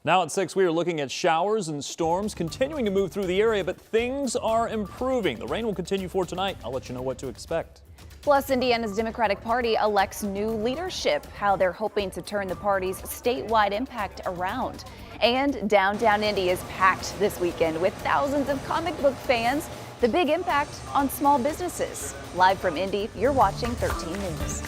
Now at 6, we are looking at showers and storms continuing to move through the area, but things are improving. The rain will continue for tonight. I'll let you know what to expect. Plus, Indiana's Democratic Party elects new leadership, how they're hoping to turn the party's statewide impact around. And downtown Indy is packed this weekend with thousands of comic book fans. The big impact on small businesses. Live from Indy, you're watching 13 News.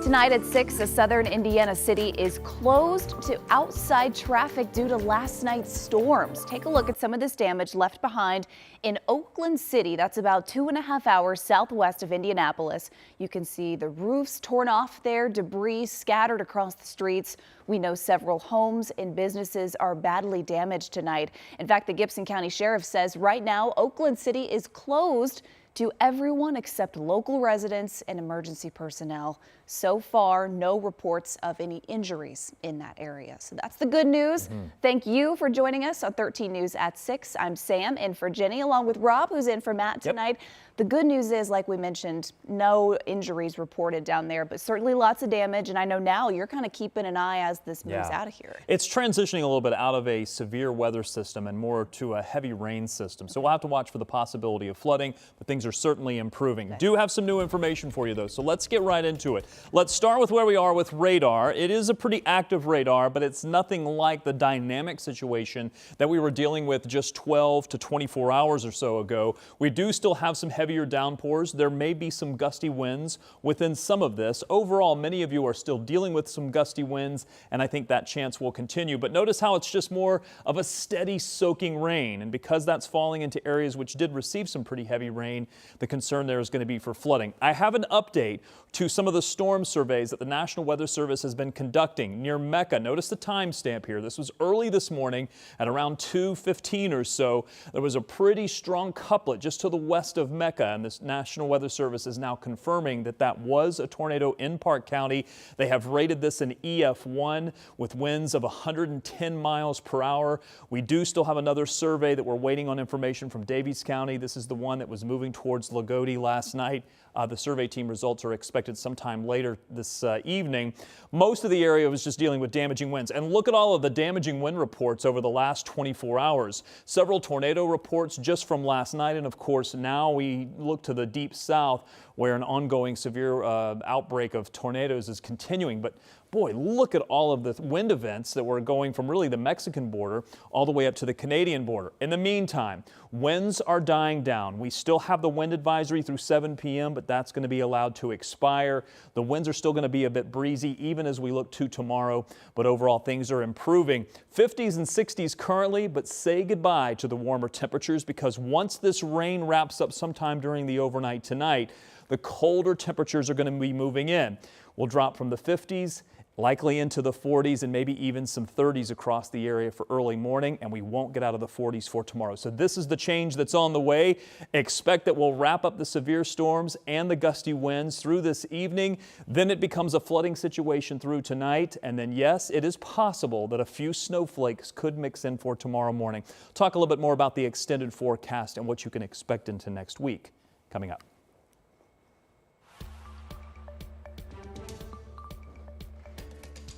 Tonight at 6, a southern Indiana city is closed to outside traffic due to last night's storms. Take a look at some of this damage left behind in Oakland City. That's about 2.5 hours southwest of Indianapolis. You can see the roofs torn off there, debris scattered across the streets. We know several homes and businesses are badly damaged tonight. In fact, the Gibson County Sheriff says right now Oakland City is closed to everyone except local residents and emergency personnel. So far, no reports of any injuries in that area. So that's the good news. Thank you for joining us on 13 News at 6. I'm Sam in for Jenny, along with Rob, who's in for Matt tonight. The good news is, like we mentioned, no injuries reported down there, but certainly lots of damage. And I know now you're kind of keeping an eye as this moves out of here. It's transitioning a little bit out of a severe weather system and more to a heavy rain system. So we'll have to watch for the possibility of flooding, but things are certainly improving. Do have some new information for you, though, so let's get right into it. Let's start with where we are with radar. It is a pretty active radar, but it's nothing like the dynamic situation that we were dealing with just 12 to 24 hours or so ago. We do still have some heavier downpours. There may be some gusty winds within some of this. Overall, many of you are still dealing with some gusty winds, and I think that chance will continue. But notice how it's just more of a steady soaking rain, and because that's falling into areas which did receive some pretty heavy rain, the concern there is going to be for flooding. I have an update to some of the storm surveys that the National Weather Service has been conducting near Mecca. Notice the timestamp here. This was early this morning at around 2:15 or so. There was a pretty strong couplet just to the west of Mecca, and this National Weather Service is now confirming that that was a tornado in Park County. They have rated this an EF1 with winds of 110 miles per hour. We do still have another survey that we're waiting on information from Daviess County. This is the one that was moving towards Lagodi last night. The survey team results are expected sometime later this evening. Most of the area was just dealing with damaging winds. And look at all of the damaging wind reports over the last 24 hours. Several tornado reports just from last night. And of course, now we look to the deep south where an ongoing severe outbreak of tornadoes is continuing. But boy, look at all of the wind events that were going from really the Mexican border all the way up to the Canadian border. In the meantime, winds are dying down. We still have the wind advisory through 7 p.m., but that's going to be allowed to expire. The winds are still going to be a bit breezy even as we look to tomorrow, but overall things are improving. 50s and 60s currently, but say goodbye to the warmer temperatures because once this rain wraps up sometime during the overnight tonight, the colder temperatures are going to be moving in. We'll drop from the 50s likely into the 40s and maybe even some 30s across the area for early morning, and we won't get out of the 40s for tomorrow. So this is the change that's on the way. Expect that we'll wrap up the severe storms and the gusty winds through this evening. Then it becomes a flooding situation through tonight. And then, yes, it is possible that a few snowflakes could mix in for tomorrow morning. Talk a little bit more about the extended forecast and what you can expect into next week coming up.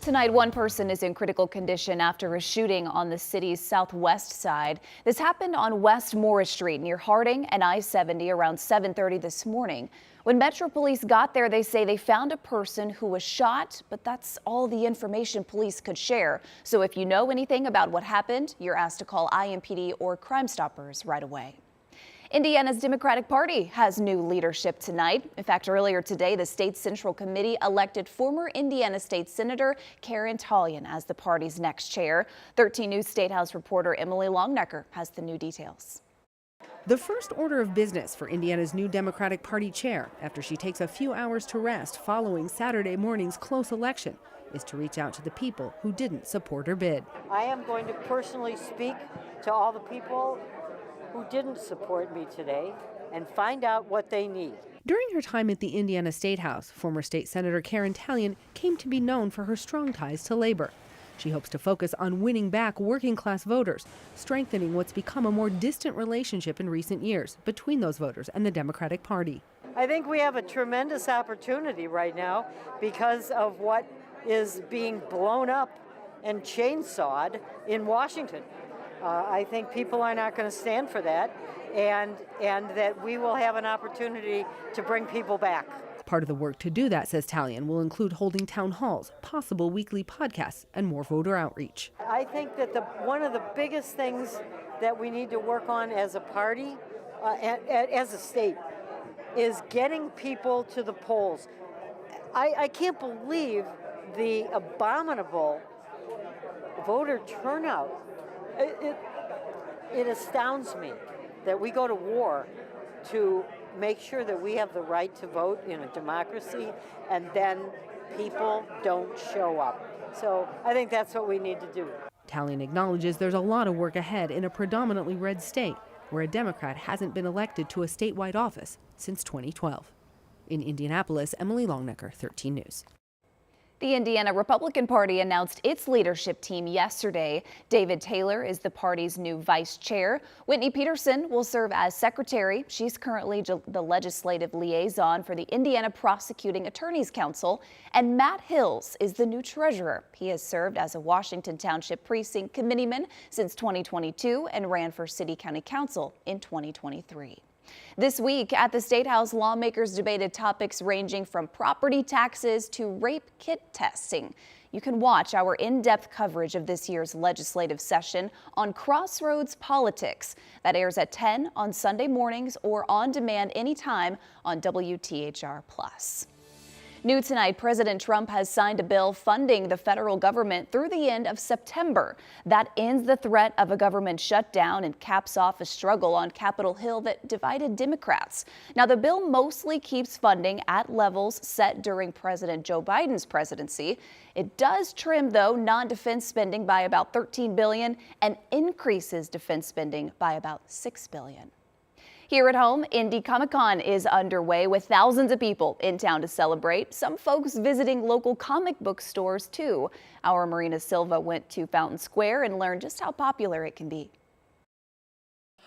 Tonight, one person is in critical condition after a shooting on the city's southwest side. This happened on West Morris Street near Harding and I-70 around 7:30 this morning. When Metro Police got there, they say they found a person who was shot, but that's all the information police could share. So if you know anything about what happened, you're asked to call IMPD or Crime Stoppers right away. Indiana's Democratic Party has new leadership tonight. In fact, earlier today, the State Central Committee elected former Indiana State Senator Karen Tallian as the party's next chair. 13 News State House reporter Emily Longnecker has the new details. The first order of business for Indiana's new Democratic Party chair, after she takes a few hours to rest following Saturday morning's close election, is to reach out to the people who didn't support her bid. I am going to personally speak to all the people who didn't support me today and find out what they need. During her time at the Indiana State House, former state senator Karen Tallian came to be known for her strong ties to labor. She hopes to focus on winning back working-class voters, strengthening what's become a more distant relationship in recent years between those voters and the Democratic Party. I think we have a tremendous opportunity right now because of what is being blown up and chainsawed in Washington. I think people are not going to stand for that, and that we will have an opportunity to bring people back. Part of the work to do that, says Talion, will include holding town halls, possible weekly podcasts, and more voter outreach. I think that one of the biggest things that we need to work on as a party, as a state, is getting people to the polls. I can't believe the abominable voter turnout. It astounds me that we go to war to make sure that we have the right to vote in a democracy, and then people don't show up. So I think that's what we need to do. Talion acknowledges there's a lot of work ahead in a predominantly red state where a Democrat hasn't been elected to a statewide office since 2012. In Indianapolis, Emily Longnecker, 13 News. The Indiana Republican Party announced its leadership team yesterday. David Taylor is the party's new vice chair. Whitney Peterson will serve as secretary. She's currently the legislative liaison for the Indiana Prosecuting Attorneys Council. And Matt Hills is the new treasurer. He has served as a Washington Township Precinct committeeman since 2022 and ran for City County Council in 2023. This week at the State House, lawmakers debated topics ranging from property taxes to rape kit testing. You can watch our in-depth coverage of this year's legislative session on Crossroads Politics. That airs at 10 on Sunday mornings or on demand anytime on WTHR+. New tonight, President Trump has signed a bill funding the federal government through the end of September. That ends the threat of a government shutdown and caps off a struggle on Capitol Hill that divided Democrats. Now, the bill mostly keeps funding at levels set during President Joe Biden's presidency. It does trim, though, non-defense spending by about $13 billion and increases defense spending by about $6 billion. Here at home, Indy Comic-Con is underway with thousands of people in town to celebrate. Some folks visiting local comic book stores, too. Our Marina Silva went to Fountain Square and learned just how popular it can be.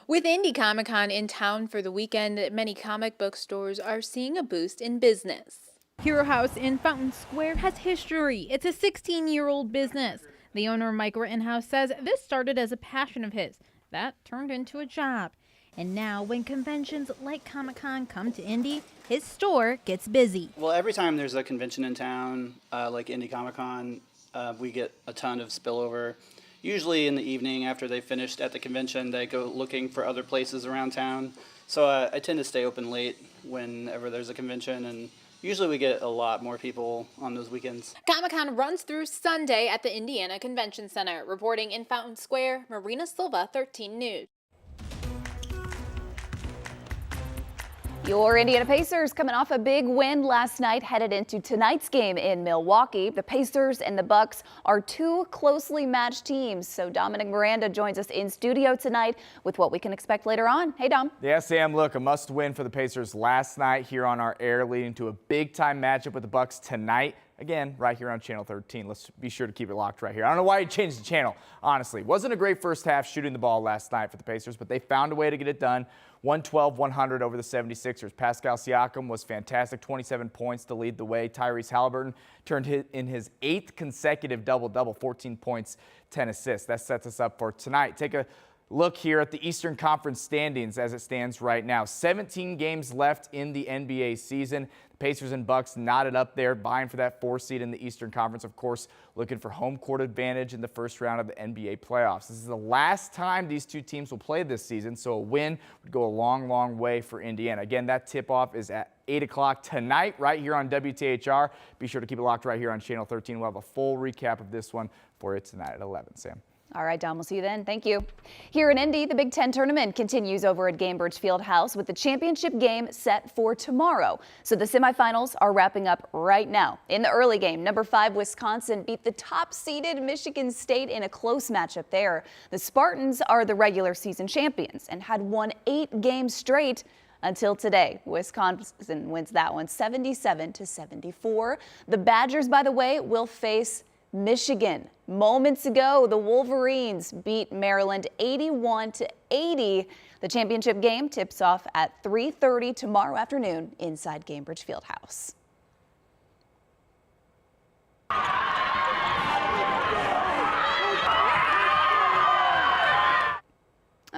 With Indy Comic-Con in town for the weekend, many comic book stores are seeing a boost in business. Hero House in Fountain Square has history. It's a 16-year-old business. The owner, Mike Rittenhouse, says this started as a passion of his. That turned into a job. And now, when conventions like Comic-Con come to Indy, his store gets busy. Well, every time there's a convention in town, like Indy Comic-Con, we get a ton of spillover. Usually in the evening after they finished at the convention, they go looking for other places around town. So I tend to stay open late whenever there's a convention, and usually we get a lot more people on those weekends. Comic-Con runs through Sunday at the Indiana Convention Center. Reporting in Fountain Square, Marina Silva, 13 News. Your Indiana Pacers coming off a big win last night, headed into tonight's game in Milwaukee. The Pacers and the Bucks are two closely matched teams. So Dominic Miranda joins us in studio tonight with what we can expect later on. Hey, Dom. Yeah, Sam, look, a must win for the Pacers last night here on our air, leading to a big time matchup with the Bucks tonight. Again, right here on Channel 13. Let's be sure to keep it locked right here. I don't know why you changed the channel, honestly. Wasn't a great first half shooting the ball last night for the Pacers, but they found a way to get it done. 112-100 over the 76ers. Pascal Siakam was fantastic, 27 points to lead the way. Tyrese Halliburton turned in his 8th consecutive double-double, 14 points, 10 assists. That sets us up for tonight. Take a look here at the Eastern Conference standings as it stands right now. 17 games left in the NBA season. The Pacers and Bucks knotted up there, vying for that 4 seed in the Eastern Conference. Of course, looking for home court advantage in the first round of the NBA playoffs. This is the last time these two teams will play this season, so a win would go a long, long way for Indiana. Again, that tip-off is at 8 o'clock tonight right here on WTHR. Be sure to keep it locked right here on Channel 13. We'll have a full recap of this one for you tonight at 11. Sam. All right, Dom, we'll see you then. Thank you. Here in Indy, the Big Ten tournament continues over at Gainbridge Fieldhouse with the championship game set for tomorrow. So the semifinals are wrapping up right now. In the early game, number 5 Wisconsin beat the top-seeded Michigan State in a close matchup there. The Spartans are the regular season champions and had won 8 games straight until today. Wisconsin wins that one 77-74. The Badgers, by the way, will face Michigan. Moments ago, the Wolverines beat Maryland 81-80. The championship game tips off at 3:30 tomorrow afternoon inside Gainbridge Fieldhouse.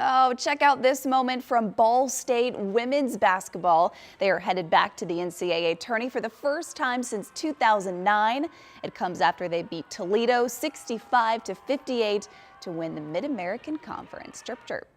Oh, check out this moment from Ball State women's basketball. They are headed back to the NCAA tourney for the first time since 2009. It comes after they beat Toledo 65-58 to win the Mid-American Conference. Chirp, chirp.